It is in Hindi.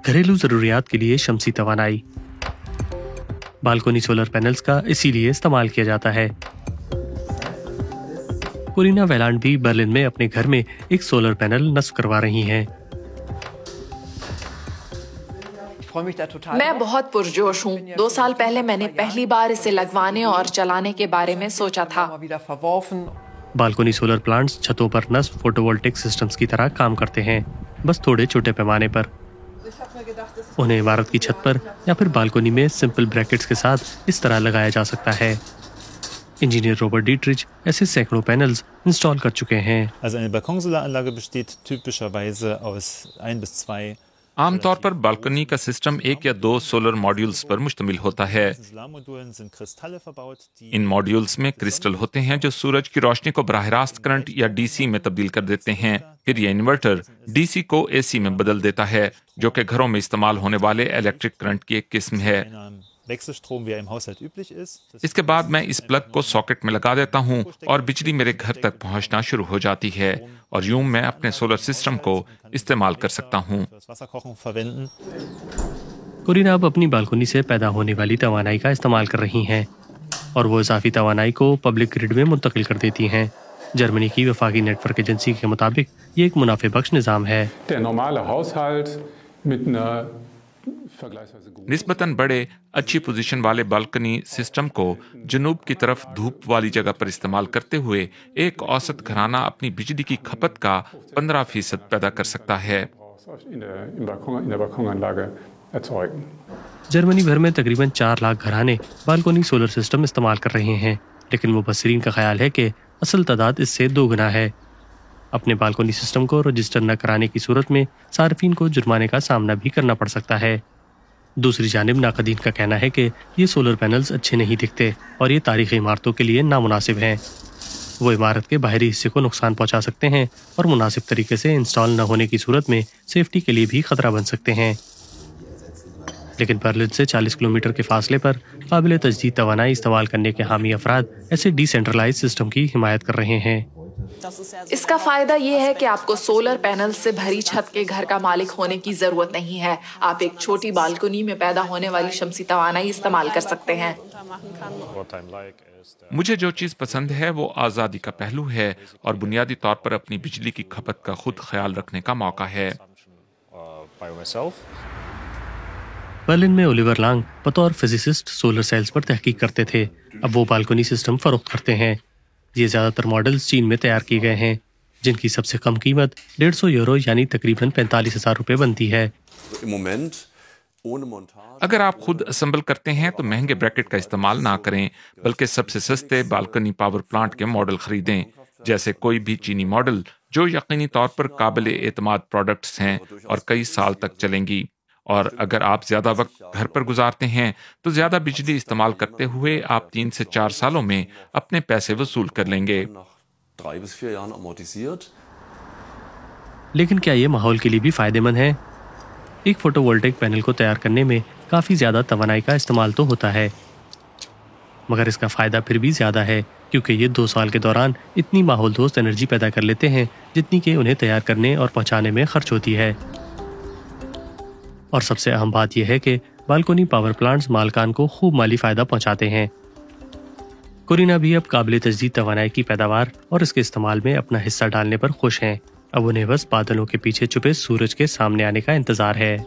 घरेलू जरूरियात के लिए शमसी तवानाई। बालकोनी सोलर पैनल्स का इसीलिए इस्तेमाल किया जाता है। कोरिना वेलांड भी बर्लिन में अपने घर में एक सोलर पैनल नस्ब करवा रही हैं। मैं बहुत पुरजोश हूँ। 2 साल पहले मैंने पहली बार इसे लगवाने और चलाने के बारे में सोचा था। बालकोनी सोलर प्लांट्स छतों पर नस्ब फोटोवोल्टिक सिस्टम्स की तरह काम करते हैं, बस थोड़े छोटे पैमाने पर। उन्हें इमारत की छत पर या फिर बालकोनी में सिंपल ब्रैकेट्स के साथ इस तरह लगाया जा सकता है। इंजीनियर रॉबर्ट डीट्रिच ऐसे सैकड़ों पैनल्स इंस्टॉल कर चुके हैं। आमतौर पर बालकनी का सिस्टम 1 या 2 सोलर मॉड्यूल्स पर मुश्तमिल होता है। इन मॉड्यूल्स में क्रिस्टल होते हैं जो सूरज की रोशनी को बराह रास्त करंट या डीसी में तब्दील कर देते हैं। फिर यह इन्वर्टर डीसी को एसी में बदल देता है, जो कि घरों में इस्तेमाल होने वाले इलेक्ट्रिक करंट की एक किस्म है। इसके बाद मैं इस प्लग को सॉकेट में लगा देता हूं और बिजली मेरे घर तक पहुंचना शुरू हो जाती है और यूं मैं अपने सोलर सिस्टम को इस्तेमाल कर सकता हूं। कोरिना अब अपनी बालकोनी से पैदा होने वाली तवानाई का इस्तेमाल कर रही हैं और वो इजाफी तवानाई को पब्लिक ग्रिड में मुंतकिल कर देती हैं। जर्मनी की वफाकी नेटवर्क एजेंसी के मुताबिक ये एक मुनाफे बख्श निज़ाम है। निस्बतन बड़े अच्छी पोजीशन वाले बालकनी सिस्टम को जनूब की तरफ धूप वाली जगह पर इस्तेमाल करते हुए एक औसत घराना अपनी बिजली की खपत का 15% पैदा कर सकता है। जर्मनी भर में तकरीबन 4 लाख घराने बालकोनी सोलर सिस्टम इस्तेमाल कर रहे हैं, लेकिन मुबस्सिरीन का ख्याल है कि असल तादाद इससे 2 गुना है। अपने बालकोनी सिस्टम को रजिस्टर न कराने की सूरत में सार्फिन को जुर्माने का सामना भी करना पड़ सकता है। दूसरी जानिब नाकदीन का कहना है कि ये सोलर पैनल्स अच्छे नहीं दिखते और ये तारीखी इमारतों के लिए नामुनासिब हैं। वो इमारत के बाहरी हिस्से को नुकसान पहुंचा सकते हैं और मुनासिब तरीके से इंस्टॉल न होने की सूरत में सेफ्टी के लिए भी खतरा बन सकते हैं। लेकिन बर्लिन से 40 किलोमीटर के फासले पर काबिल तजदीद तवानाई इस्तेमाल करने के हामी अफराद ऐसे डिसेंट्रलाइज सिस्टम की हिमायत कर रहे हैं। इसका फायदा ये है कि आपको सोलर पैनल से भरी छत के घर का मालिक होने की जरूरत नहीं है। आप एक छोटी बालकनी में पैदा होने वाली शमसी तवानाई इस्तेमाल कर सकते हैं। मुझे जो चीज़ पसंद है वो आज़ादी का पहलू है और बुनियादी तौर पर अपनी बिजली की खपत का खुद ख्याल रखने का मौका है। बर्लिन में ओलिवर लांग बतौर फिजिसिस्ट सोलर सेल्स पर तहकीक करते थे। अब वो बालकोनी सिस्टम फरोख्त करते हैं। ये ज्यादातर मॉडल्स चीन में तैयार किए गए हैं, जिनकी सबसे कम कीमत 150 यूरो यानी तकरीबन 45,000 रुपए बनती है। अगर आप खुद असेंबल करते हैं तो महंगे ब्रैकेट का इस्तेमाल ना करें, बल्कि सबसे सस्ते बालकनी पावर प्लांट के मॉडल खरीदें, जैसे कोई भी चीनी मॉडल जो यकीनी तौर पर काबिल एतमाद प्रोडक्ट्स हैं और कई साल तक चलेंगी। और अगर आप ज्यादा वक्त घर पर गुजारते हैं तो ज्यादा बिजली इस्तेमाल करते हुए आप 3 से 4 सालों में अपने पैसे वसूल कर लेंगे। लेकिन क्या ये माहौल के लिए भी फायदेमंद है? एक फोटोवोल्टिक पैनल को तैयार करने में काफी ज्यादा तवानाई का इस्तेमाल तो होता है, मगर इसका फायदा फिर भी ज्यादा है क्योंकि ये 2 साल के दौरान इतनी माहौल दोस्त एनर्जी पैदा कर लेते हैं जितनी कि उन्हें तैयार करने और पहुंचाने में खर्च होती है। और सबसे अहम बात यह है कि बालकोनी पावर प्लांट्स मालकान को खूब माली फायदा पहुंचाते हैं। कोरिना भी अब काबिल तजदीद तवानाई की पैदावार और इसके इस्तेमाल में अपना हिस्सा डालने पर खुश हैं। अब उन्हें बस बादलों के पीछे छुपे सूरज के सामने आने का इंतजार है।